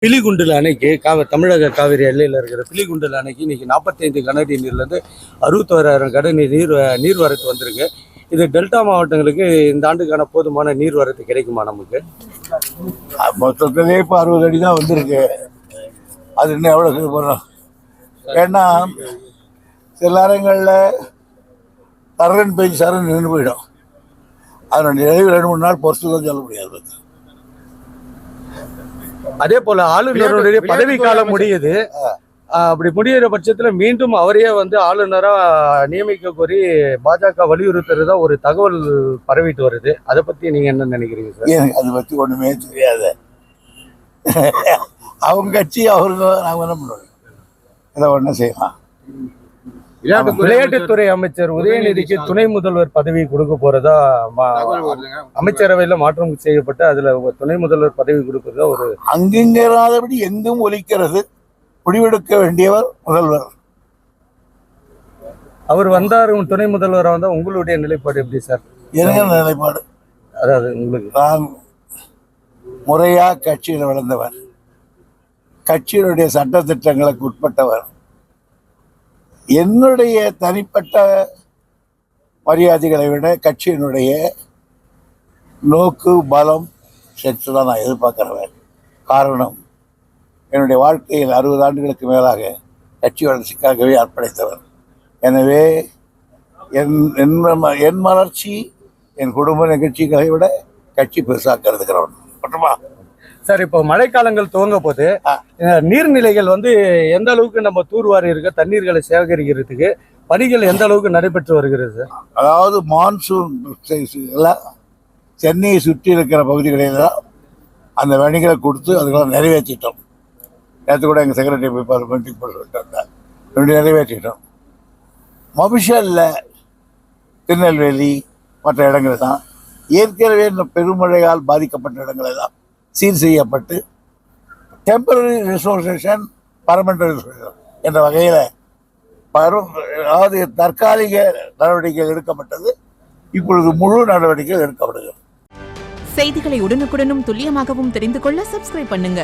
பிலிகுண்டுல அணைக்கு தமிழக காவிரி எல்லையில் இருக்கிற பிலிகுண்டுல அணைக்கு இன்னைக்கு 45 கனஅடி நீர்லேருந்து 61,000 கனஅடி நீர்வரத்து வந்திருக்கு. இது டெல்டா மாவட்டங்களுக்கு இந்த ஆண்டுக்கான போதுமான நீர்வரத்து கிடைக்குமா? நமக்கு மொத்தத்திலே இப்போ 60 அடி தான் வந்திருக்கு. அது இன்னும் எவ்வளோ போகிறோம்? ஏன்னா சில நேரங்களில் சரண் பேச்சு சரண் நின்று போயிடும். அதனோட நிறைவு 2-3 நாள் பொறுத்து தான் சொல்ல முடியாது. அதே போல ஆளுநருடைய பதவி காலம் முடியுது. அப்படி முடிகிற பட்சத்துல மீண்டும் அவரையே ஆளுநரா நியமிக்க கோரி பாஜக வலியுறுத்துறதா ஒரு தகவல் பரவிட்டு வருது. அதை பத்தி நீங்க என்ன நினைக்கிறீங்க சார்? எனக்கு அதை பத்தி ஒண்ணுமே தெரியாது. அவங்க கட்சி அவருக்கு நாங்க என்ன பண்ணுவோம், இதை ஒன்றும் செய்யலாம். விளையாட்டுத்துறை அமைச்சர் உதயநிதிக்கு துணை முதல்வர் பதவி கொடுக்க போறதா அமைச்சரவையில மாற்றம் செய்யப்பட்டு அதுல துணை முதல்வர் பதவி கொடுக்கறதா ஒரு அங்கிங்கராதபடி எங்கும் ஒலிக்கிறது. முடிவெடுக்க வேண்டியவர் முதல்வர். அவர் வந்தார், துணை முதல்வராக வந்தா உங்களுடைய நிலைப்பாடு எப்படி சார்? என்ன நிலைப்பாடு? அதாவது உங்களுக்கு, நான் முறையா கட்சியில் வளர்ந்தவர், கட்சியினுடைய சட்ட திட்டங்களுக்கு உட்பட்டவர். என்னுடைய தனிப்பட்ட மரியாதைகளை விட கட்சியினுடைய நோக்கு பலம் சற்று தான் நான் எதிர்பார்க்கிறவன். காரணம், என்னுடைய வாழ்க்கையில் 60 ஆண்டுகளுக்கு மேலாக கட்சி வளர்ச்சிக்காகவே அர்ப்பணித்தவர். எனவே என் வளர்ச்சி என் குடும்ப நிகழ்ச்சிகளை விட கட்சி பெருசாக கருதுகிறவன் மட்டுமா சார். இப்போ மழைக்காலங்கள் துவங்க போது நீர்நிலைகள் எந்த அளவுக்கு நம்ம தூர்வாரி இருக்க தண்ணீர்களை சேகரிக்கிறதுக்கு பணிகள் எந்த அளவுக்கு நடைபெற்று வருகிறது சார்? அதாவது மான்சூன் சென்னையை சுற்றி இருக்கிற பகுதிகளில் தான் அந்த பணிகளை கொடுத்து அதுக்கெல்லாம் நிறைவேற்றிட்டோம். நேற்று கூட எங்கள் செக்ரட்டரி போய் மீட்டிங் போட்டு வந்தாங்க. நிறைவேற்றிட்டோம். மபிஷல்ல திருநெல்வேலி மற்ற இடங்கள் தான் ஏற்கனவே பெருமழையால் பாதிக்கப்பட்ட இடங்களை தான் சீர் செய்யப்பட்டு டெம்பரரி ரிசோர்சேஷன் பர்மனன்ட் ரிசோர்சேஷன் என்ற வகையில் அதாவது தற்காலிக நடவடிக்கைகள் எடுக்கப்பட்டது. இப்பொழுது முழு நடவடிக்கைகள் எடுக்கப்படுகிறது. செய்திகளை உடனுக்குடனும் துல்லியமாகவும் தெரிந்து கொள்ள சப்ஸ்கிரைப் பண்ணுங்க.